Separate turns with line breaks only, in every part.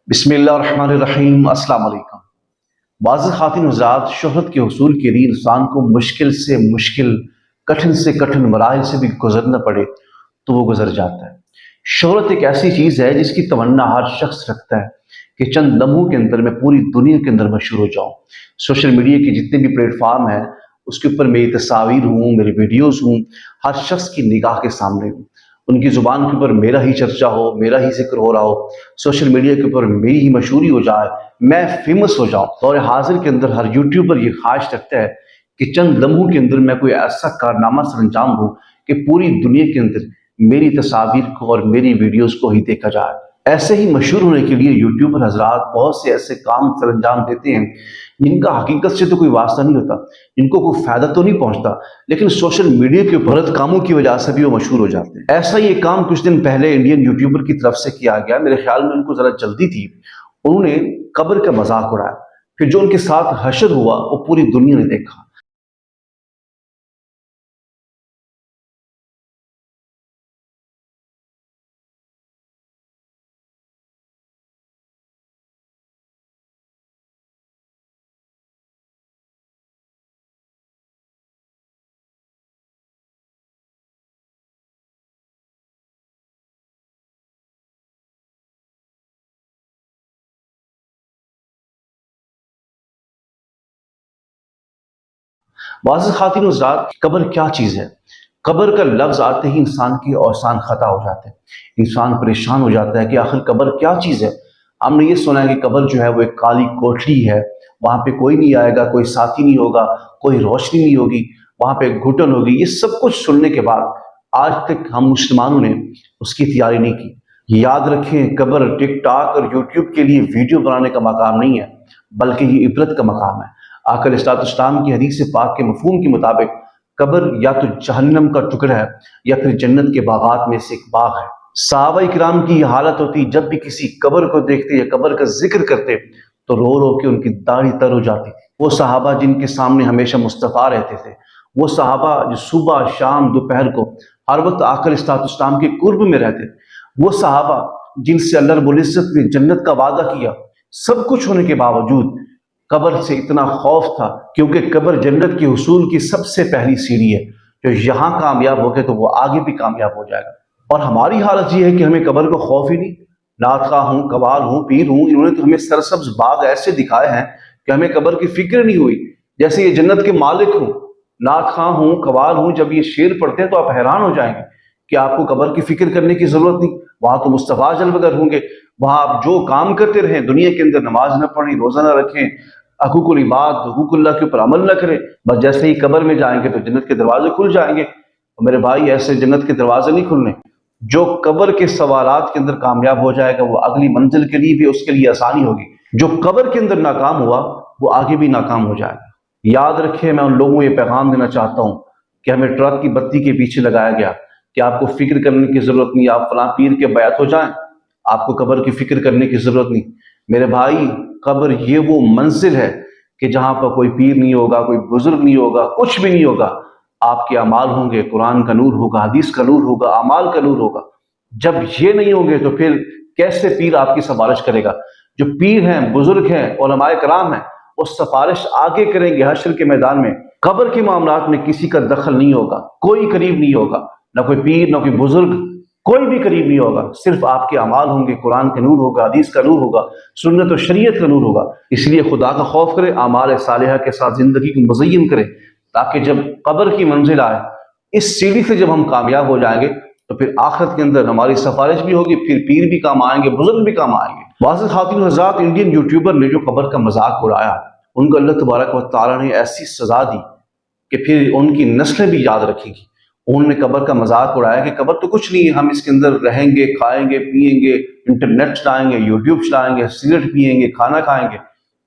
بسم اللہ الرحمن الرحیم۔ السلام علیکم۔ بعض خواتین حضرات، شہرت کے حصول کے لیے انسان کو مشکل سے مشکل، کٹھن سے کٹھن مراحل سے بھی گزرنا پڑے تو وہ گزر جاتا ہے۔ شہرت ایک ایسی چیز ہے جس کی تمنا ہر شخص رکھتا ہے کہ چند لمحوں کے اندر میں پوری دنیا کے اندر مشہور ہو جاؤں۔ سوشل میڈیا کے جتنے بھی پلیٹ فارم ہیں اس کے اوپر میری تصاویر ہوں، میری ویڈیوز ہوں، ہر شخص کی نگاہ کے سامنے ہوں، ان کی زبان کے اوپر میرا ہی چرچا ہو، میرا ہی ذکر ہو رہا ہو، سوشل میڈیا کے اوپر میری ہی مشہوری ہو جائے، میں فیمس ہو جاؤں۔ دور حاضر کے اندر ہر یوٹیوبر یہ خواہش رکھتا ہے کہ چند لمحوں کے اندر میں کوئی ایسا کارنامہ سر انجام دوں کہ پوری دنیا کے اندر میری تصاویر کو اور میری ویڈیوز کو ہی دیکھا جائے۔ ایسے ہی مشہور ہونے کے لیے یوٹیوبر حضرات بہت سے ایسے کام سر انجام دیتے ہیں جن کا حقیقت سے تو کوئی واسطہ نہیں ہوتا، جن کو کوئی فائدہ تو نہیں پہنچتا، لیکن سوشل میڈیا کے غلط کاموں کی وجہ سے بھی وہ مشہور ہو جاتے ہیں۔ ایسا یہ کام کچھ دن پہلے انڈین یوٹیوبر کی طرف سے کیا گیا، میرے خیال میں ان کو ذرا جلدی تھی۔ انہوں نے قبر کا مذاق اڑایا، پھر جو ان کے ساتھ حشر ہوا وہ پوری دنیا نے دیکھا۔ بعض خواتین حضرات، قبر کیا چیز ہے؟ قبر کا لفظ آتے ہی انسان کی اوسان خطا ہو جاتے ہیں، انسان پریشان ہو جاتا ہے کہ آخر قبر کیا چیز ہے۔ ہم نے یہ سنا ہے کہ قبر جو ہے وہ ایک کالی کوٹری ہے، وہاں پہ کوئی نہیں آئے گا، کوئی ساتھی نہیں ہوگا، کوئی روشنی نہیں ہوگی، وہاں پہ گھٹن ہوگی۔ یہ سب کچھ سننے کے بعد آج تک ہم مسلمانوں نے اس کی تیاری نہیں کی۔ یاد رکھیں، قبر ٹک ٹاک اور یوٹیوب کے لیے ویڈیو بنانے کا مقام نہیں ہے، بلکہ یہ عبرت کا مقام ہے۔ آقا علیہ السلام کی حدیث پاک کے مفہوم کے مطابق قبر یا تو جہنم کا ٹکڑا ہے یا پھر جنت کے باغات میں سے ایک باغ ہے۔ صحابہ کرام کی یہ حالت ہوتی، جب بھی کسی قبر کو دیکھتے یا قبر کا ذکر کرتے تو رو رو کے ان کی داڑھی تر ہو جاتی تھی۔ وہ صحابہ جن کے سامنے ہمیشہ مصطفیٰ رہتے تھے، وہ صحابہ جو صبح شام دوپہر کو ہر وقت آقا علیہ السلام کے قرب میں رہتے، وہ صحابہ جن سے اللہ رب العزت نے جنت کا وعدہ کیا، سب کچھ ہونے کے باوجود قبر سے اتنا خوف تھا، کیونکہ قبر جنت کے حصول کی سب سے پہلی سیڑھی ہے۔ جو یہاں کامیاب ہو گئے تو وہ آگے بھی کامیاب ہو جائے گا۔ اور ہماری حالت یہ ہے کہ ہمیں قبر کو خوف ہی نہیں۔ نعت خواہ ہوں، قوال ہوں، پیر ہوں، انہوں نے تو ہمیں سرسبز باغ ایسے دکھائے ہیں کہ ہمیں قبر کی فکر نہیں ہوئی، جیسے یہ جنت کے مالک ہوں۔ نعت خواہ ہوں، قوال ہوں، جب یہ شعر پڑھتے ہیں تو آپ حیران ہو جائیں گے کہ آپ کو قبر کی فکر کرنے کی ضرورت نہیں، وہاں تو مصطفیٰ جلوہ گر ہوں گے۔ وہاں آپ جو کام کرتے رہیں، دنیا کے اندر نماز نہ پڑھیں، روزہ نہ رکھیں، حقوق العباد، حقوق اللہ کے اوپر عمل نہ کریں، بس جیسے ہی قبر میں جائیں گے تو جنت کے دروازے کھل جائیں گے۔ اور میرے بھائی، ایسے جنت کے دروازے نہیں کھلنے۔ جو قبر کے سوالات کے اندر کامیاب ہو جائے گا وہ اگلی منزل کے لیے بھی اس کے لیے آسانی ہوگی۔ جو قبر کے اندر ناکام ہوا وہ آگے بھی ناکام ہو جائے گا۔ یاد رکھیں، میں ان لوگوں کو یہ پیغام دینا چاہتا ہوں کہ ہمیں ٹرک کی بتی کے پیچھے لگایا گیا کہ آپ کو فکر کرنے کی ضرورت نہیں، آپ فلاں پیر کے بیعت ہو جائیں، آپ کو قبر کی فکر کرنے کی ضرورت نہیں۔ میرے بھائی، قبر یہ وہ منزل ہے کہ جہاں پر کوئی پیر نہیں ہوگا، کوئی بزرگ نہیں ہوگا، کچھ بھی نہیں ہوگا۔ آپ کے اعمال ہوں گے، قرآن کا نور ہوگا، حدیث کا نور ہوگا، اعمال کا نور ہوگا۔ جب یہ نہیں ہوں گے تو پھر کیسے پیر آپ کی سفارش کرے گا؟ جو پیر ہیں، بزرگ ہیں، علماء کرام ہیں، وہ سفارش آگے کریں گے حشر کے میدان میں۔ قبر کے معاملات میں کسی کا دخل نہیں ہوگا، کوئی قریب نہیں ہوگا، نہ کوئی پیر، نہ کوئی بزرگ، کوئی بھی قریب نہیں ہوگا۔ صرف آپ کے اعمال ہوں گے، قرآن کا نور ہوگا، حدیث کا نور ہوگا، سنت و شریعت کا نور ہوگا۔ اس لیے خدا کا خوف کرے، اعمال صالحہ کے ساتھ زندگی کو مزین کرے، تاکہ جب قبر کی منزل آئے، اس سیڑھی سے جب ہم کامیاب ہو جائیں گے تو پھر آخرت کے اندر ہماری سفارش بھی ہوگی، پھر پیر بھی کام آئیں گے، بزرگ بھی کام آئیں گے۔ بعض خواتین حضرات، انڈین یوٹیوبر نے جو قبر کا مذاق اڑایا، ان کو اللہ تبارک و تعالیٰ نے ایسی سزا دی کہ پھر ان کی نسلیں بھی یاد رکھیں گی۔ انہوں نے قبر کا مذاق اڑایا کہ قبر تو کچھ نہیں ہے، ہم اس کے اندر رہیں گے، کھائیں گے، پیئیں گے، انٹرنیٹ چلائیں گے، یوٹیوب چلائیں گے، سگریٹ پیئیں گے، کھانا کھائیں گے۔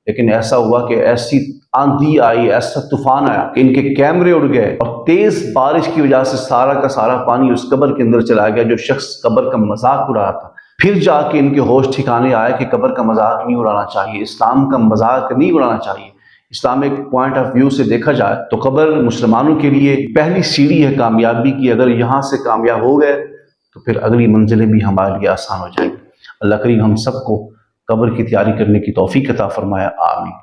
لیکن ایسا ہوا کہ ایسی آندھی آئی، ایسا طوفان آیا کہ ان کے کیمرے اڑ گئے، اور تیز بارش کی وجہ سے سارا کا سارا پانی اس قبر کے اندر چلا گیا جو شخص قبر کا مذاق اڑا رہا تھا۔ پھر جا کے ان کے ہوش ٹھکانے آئے کہ قبر کا مذاق نہیں اڑانا چاہیے، اسلام کا مذاق نہیں اڑانا چاہیے۔ اسلامک پوائنٹ آف ویو سے دیکھا جائے تو قبر مسلمانوں کے لیے پہلی سیڑھی ہے کامیابی کی۔ اگر یہاں سے کامیاب ہو گئے تو پھر اگلی منزلیں بھی ہمارے لیے آسان ہو جائیں گی۔ اللہ کریم ہم سب کو قبر کی تیاری کرنے کی توفیق عطا فرمائے، آمین۔